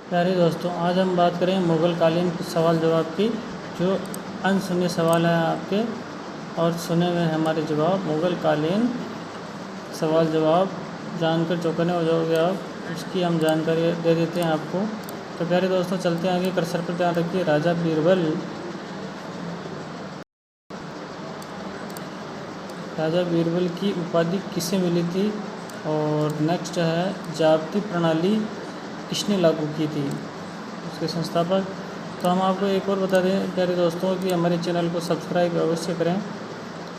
प्यारे दोस्तों, आज हम बात करें मुग़ल कालीन सवाल जवाब की। जो अनसुने सवाल हैं आपके और सुने हुए हमारे जवाब, मुग़ल कालीन सवाल जवाब जानकर चौंकने हो जाओगे आप। उसकी हम जानकारी दे देते हैं आपको। तो प्यारे दोस्तों, चलते हैं आगे। कर्सर पर ध्यान रखिए। राजा बीरबल की उपाधि किसे मिली थी? और नेक्स्ट है, जाब्ती प्रणाली किसने लागू की थी, उसके संस्थापक। तो हम आपको एक और बता दें प्यारे दोस्तों कि हमारे चैनल को सब्सक्राइब अवश्य करें।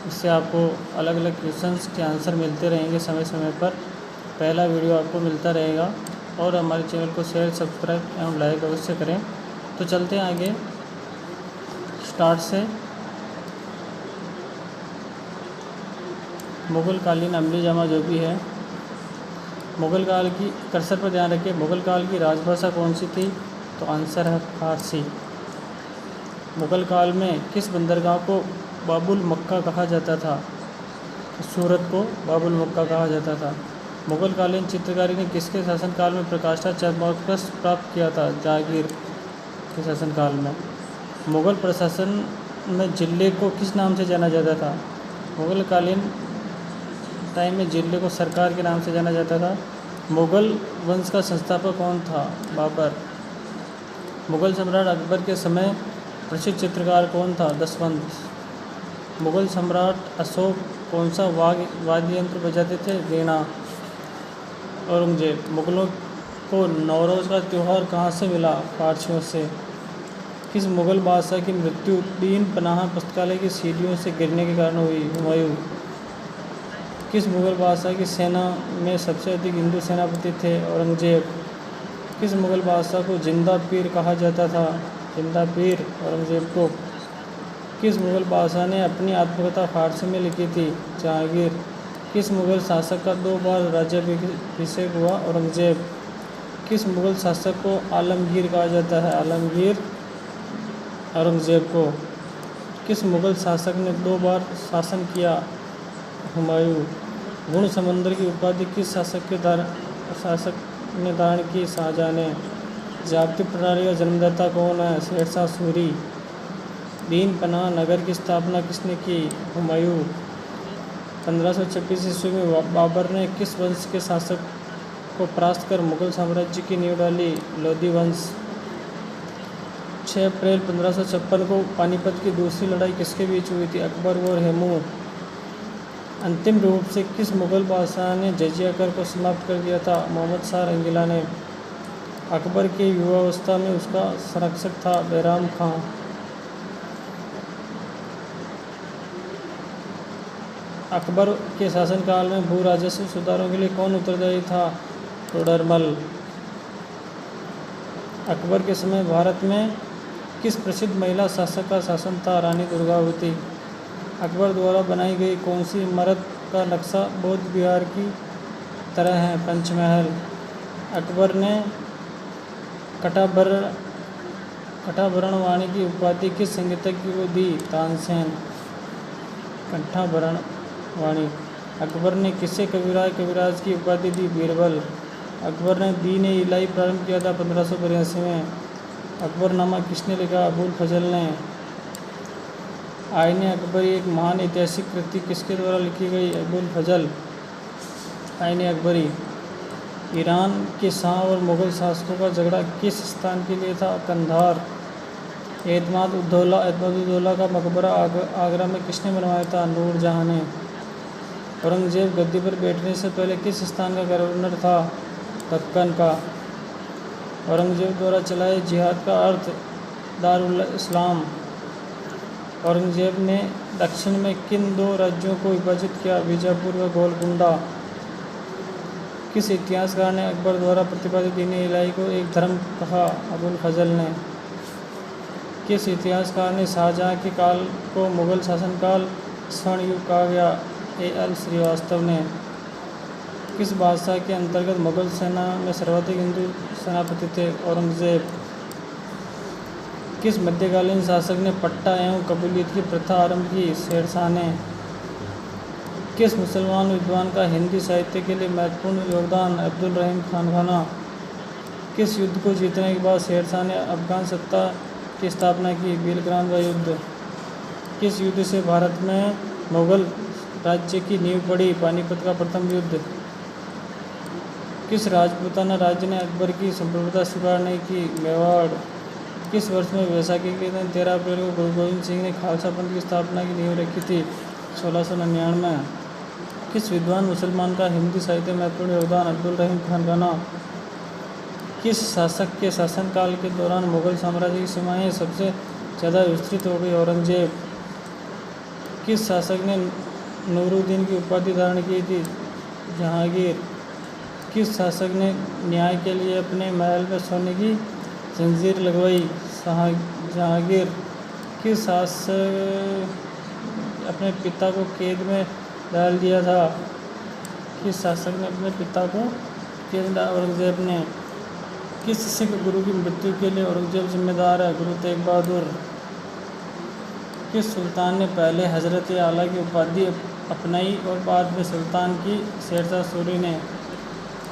इससे आपको अलग अलग क्वेश्चंस के आंसर मिलते रहेंगे समय समय पर। पहला वीडियो आपको मिलता रहेगा। और हमारे चैनल को शेयर, सब्सक्राइब एवं लाइक अवश्य करें। तो चलते हैं आगे स्टार्ट से। मुग़ल कालीन अमली जामा जो भी है, मुग़ल काल की, कर्सर पर ध्यान रखिए, मुग़ल काल की राजभाषा कौन सी थी? तो आंसर है फारसी। मुग़ल काल में किस बंदरगाह को बाबुल मक्का कहा जाता था? सूरत को बाबुल मक्का कहा जाता था। मुग़ल कालीन चित्रकारी ने किसके शासनकाल में प्रकाष्ठा चरमोत्कर्ष प्राप्त किया था? जहांगीर के शासनकाल में। मुग़ल प्रशासन में जिले को किस नाम से जाना जाता था? मुग़ल कालीन टाइम में जिले को सरकार के नाम से जाना जाता था। मुग़ल वंश का संस्थापक कौन था? बाबर। मुग़ल सम्राट अकबर के समय प्रसिद्ध चित्रकार कौन था? दशवंत। मुग़ल सम्राट अशोक कौन सा वाद्य यंत्र बजाते थे? वीणा। औरंगजेब। मुग़लों को नौरोज़ का त्यौहार कहाँ से मिला? पारसियों से। किस मुग़ल बादशाह की मृत्यु दीन पनाह पुस्तकालय की सीढ़ियों से गिरने के कारण हुई? हुमायूं। किस मुग़ल बादशाह की सेना में सबसे अधिक हिंदू सेनापति थे? औरंगजेब। किस मुग़ल बादशाह को जिंदा पीर कहा जाता था? जिंदा पीर औरंगजेब को। किस मुग़ल बादशाह ने अपनी आत्मकथा फारसी में लिखी थी? जहांगीर। किस मुग़ल शासक का 2 बार राज्याभिषेक हुआ? औरंगजेब। किस मुग़ल शासक को आलमगीर कहा जाता है? आलमगीर औरंगजेब को। किस मुग़ल शासक ने 2 बार शासन किया? हुमायूं। गुण समंदर की उपाधि किस शासक ने धारण की? शाहजहां ने। जाब्ती प्रणाली का जन्मदाता कौन है? शेरशाह सूरी। दीन पनाह नगर की स्थापना किसने की? हुमायूं। 1526 ईस्वी में बाबर ने किस वंश के शासक को परास्त कर मुग़ल साम्राज्य की नींव डाली? लोधी वंश। 6 अप्रैल 1556 को पानीपत की दूसरी लड़ाई किसके बीच हुई थी? अकबर और हेमू। अंतिम रूप से किस मुग़ल बादशाह ने जजिया कर को समाप्त कर दिया था? मोहम्मद शाह रंगीला ने। अकबर की युवावस्था में उसका संरक्षक था बैराम खां। अकबर के शासनकाल में भू राजस्व सुधारों के लिए कौन उत्तरदायी था? तोडरमल। अकबर के समय भारत में किस प्रसिद्ध महिला शासक का शासन था? रानी दुर्गावती। अकबर द्वारा बनाई गई कौन सी इमारत का नक्शा बौद्ध विहार की तरह है? पंचमहल। अकबर ने कंठाभरण वाणी की उपाधि किस संगीतज्ञ को दी? तानसेन। कंठाभरण वाणी। अकबर ने किसे कविराज की उपाधि दी? बीरबल। अकबर ने दीन-ए-इलाही प्रारंभ किया था 1582 में। अकबरनामा किसने लिखा? अबुल फजल ने। आईने अकबरी एक महान ऐतिहासिक कृति किसके द्वारा लिखी गई? अबुल फजल। आईने अकबरी। ईरान के शाह और मुग़ल शासकों का झगड़ा किस स्थान के लिए था? कंधार। एतमाद-उद-दौला का मकबरा आगरा में किसने बनवाया था? नूरजहाँ ने। औरंगजेब गद्दी पर बैठने से पहले किस स्थान का गवर्नर था? दक्कन का। औरंगजेब द्वारा चलाए जिहाद का अर्थ? दारुल इस्लाम। औरंगजेब ने दक्षिण में किन 2 राज्यों को विभाजित किया? बीजापुर व गोलकुंडा। किस इतिहासकार ने अकबर द्वारा प्रतिपादित दीन-ए-इलाही को एक धर्म कहा? अबुल फजल ने। किस इतिहासकार ने शाहजहां के काल को मुग़ल शासनकाल स्वर्ण युग कहा गया? A.L. श्रीवास्तव ने। किस बादशाह के अंतर्गत मुग़ल सेना में सर्वाधिक हिंदू सेनापति थे? औरंगजेब। किस मध्यकालीन शासक ने पट्टा एवं कबूलियत की प्रथा आरंभ की? शेरशाह ने। किस मुसलमान विद्वान का हिंदी साहित्य के लिए महत्वपूर्ण योगदान? अब्दुल रहीम खान खाना। किस युद्ध को जीतने के बाद शेर शाह ने अफगान सत्ता की स्थापना की? बिलग्राम का युद्ध। किस युद्ध से भारत में मुगल राज्य की नींव पड़ी? पानीपत का प्रथम युद्ध। किस राजपूताना राज्य ने अकबर की संप्रभुता स्वीकार नहीं की? मेवाड़। किस वर्ष में वैसाखी के दिन 13 अप्रैल को गुरु गोविंद सिंह ने खालसा पंथ की स्थापना की नींव रखी थी? 1699। किस विद्वान मुसलमान का हिंदी साहित्य में महत्वपूर्ण योगदान? अब्दुल रहीम खान का नाम। किस शासक के शासनकाल के दौरान मुगल साम्राज्य की सीमाएं सबसे ज़्यादा विस्तृत हो गई? औरंगजेब। किस शासक ने नूरुद्दीन की उपाधि धारण की थी? जहांगीर। किस शासक ने न्याय के लिए अपने महल में सोने की जंजीर लगवाई? जहांगीर। किस शासक अपने पिता को कैद में डाल दिया था? किस शासक ने अपने पिता को कैद में डाला? औरंगजेब ने। किस सिख गुरु की मृत्यु के लिए औरंगजेब जिम्मेदार है? गुरु तेग बहादुर। किस सुल्तान ने पहले हजरत आला की उपाधि अपनाई और बाद में सुल्तान की? शेरशाह सूरी ने।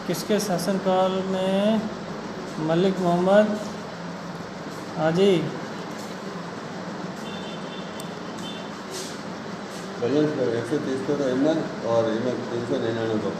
किसके शासनकाल में मलिक मोहम्मद हाजी बैलेंस 130 को तो एमएन और 399 को